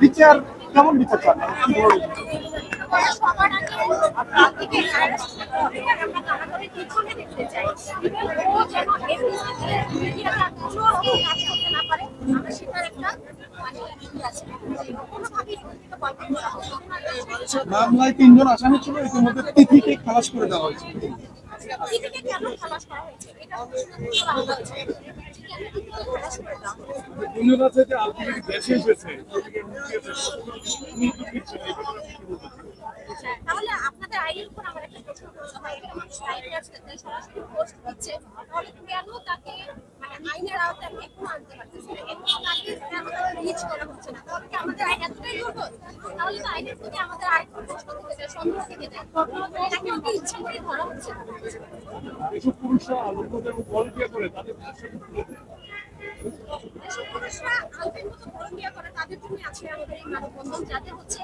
বিচার কেমন বিচার চান? সবার আগে থেকে আমরা কারাগারে পিছনে দেখতে চাই। ও যেন এই মিডিয়াটা কোনো রকম কাজ করতে না পারে, আমরা সেটার একটা মানে আছে কোনোভাবেই মামলায় ৩ জন আসামি ছিল, ইতিমধ্যে তিথিকে খালাস করে দেওয়া হয়েছে। তিথিকে কেন খালাস করা হয়েছে এটা বলা হয়েছে। খালাস করে দেওয়া তাহলে আপনাদের আইনের উপর আমার একটা প্রশ্ন করতে হয়, একটা মানুষ আইনের কাছে সরাসরি পোস্ট দিচ্ছে, তাহলে কেন তাকে মানে আইনের আওতায় এখনো আনতে পারতেছে না, এখনো তাকে কেন রিচ করা হচ্ছে না? তাহলে কি আমাদের আইন এতটাই দুর্বল? তাহলে তো আইনের প্রতি আমাদের আরেকটু প্রশ্ন থেকে যায়, সন্দেহ থেকে যায়, তাকে ওকে ইচ্ছা করে ধরা হচ্ছে না। এসব পুরুষরা আলমদের ভলেন্টিয়ার করে তাদের এসব পুরুষরা আলবির মতো ভলান্টিয়ার করে, তাদের জন্য আছে আমাদের এই মানববন্ধন, যাতে হচ্ছে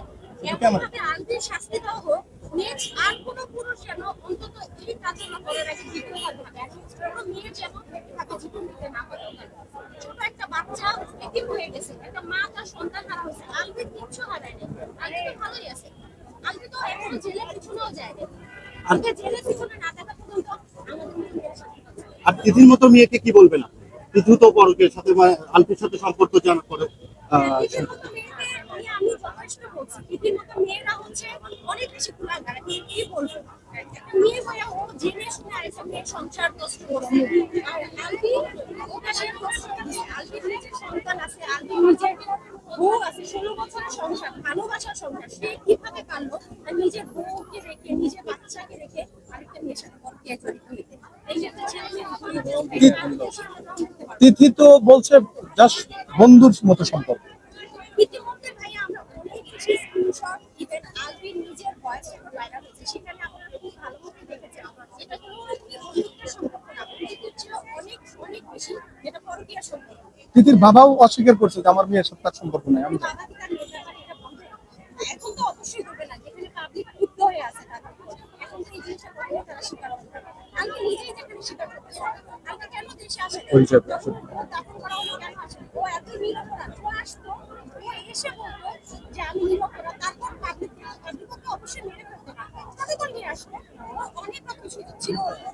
এমনভাবে আলবির শাস্তি দেওয়া হোক, নেক্সট আর কোনো পুরুষ যেন অন্তত এই কাজগুলো করে রাখে দ্বিতীয়বার ভাবে, কোনো মেয়ে যেন তাকে জীবন দিতে না পারে। ছোট একটা বাচ্চা এতিম হয়ে গেছে, একটা মা তার সন্তান হারা হয়েছে, আলবির কিচ্ছু হারায়নি, আলবি তো ভালোই আছে। আলবি তো এখনো জেলের পিছনেও যায়নি, ওকে জেলের পিছনে না দেখা পর্যন্ত আমাদের মেয়ের সাথে আর তিথির মতো মেয়েকে কি বলবে না? তিথি তো পরকের সাথে আলপির সাথে সম্পর্ক জানা করে। দিদির মতো মেয়েকে নিয়ে আমি যথেষ্ট বলছি, দিদির মতো মেয়েরা হচ্ছে অনেক বেশি কুলাঙ্গার। আমি কি বলবো, একটা মেয়ে হয়ে ও জেনে শুনে আরেকটা মেয়ের সংসার নষ্ট করছে। আর আলবি ওটা সে নষ্ট করছে, আলবির নিজের সন্তান আছে, আলবির নিজের বউ আছে, 16 বছরের সংসার, ভালোবাসার সংসার, সে কিভাবে পারলো আর নিজের বউকে রেখে নিজের বাচ্চাকে রেখে আরেকটা মেয়ের সাথে পরকীয়া জড়িত হইতে? এই যে একটা ছেলে তিথি তো বলছে জাস্ট বন্ধুর মতো সম্পর্ক। ইতিমধ্যে ভাইয়া আমরা অনেক বেশি স্ক্রিনশট, ইভেন আলবির নিজের ভয়েস রেকর্ড ভাইরাল হয়েছে, সেখানে আপনারা খুব ভালোভাবে দেখেছেন এটা কোনো বন্ধুত্বের সম্পর্ক না, বন্ধুত্ব ছিল অনেক অনেক বেশি, যেটা পরকীয়া সম্পর্ক। তিথির বাবাও অস্বীকার করছে যে আমার মেয়ের সাথে তার সম্পর্ক নেই। আমি বাবা কি তার মেয়ের ব্যাপারে এটা বলবে? এখন তো অবশ্যই করবে না, যেখানে পাবলিক ক্ষুব্ধ হয়ে আছে তাদের উপর। এখন তো এই জিনিসটা করলে তারা স্বীকার করবে না। আলবি নিজেই যেখানে স্বীকার করতে চায়, আলবি কেন দেশে আসে না? দাফন করা হলো কেন আসে না? ও এত নিরপরাধ, ও আসতো, ও এসে বলতো যে আমি নিরপরাধ, তারপর পাবলিক ওকে অবশ্যই মেরে ফেলতে না, তাদের করে নিয়ে আসবে। ওর অনেক রকম সুযোগ ছিল, ও